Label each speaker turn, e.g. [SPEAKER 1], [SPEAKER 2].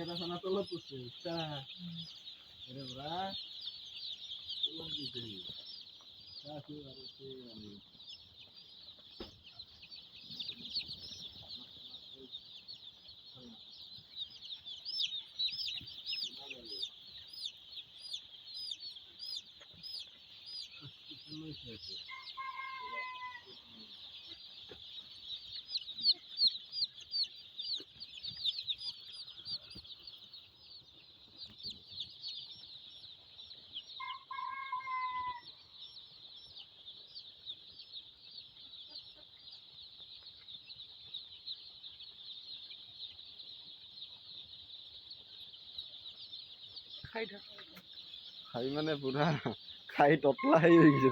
[SPEAKER 1] Era sana tolong pusing. Cah, ini berat. Tolong gitu. Cah, tuh harus sih. খাই মানে পুরা খাই টপলাই হয়ে গেছে।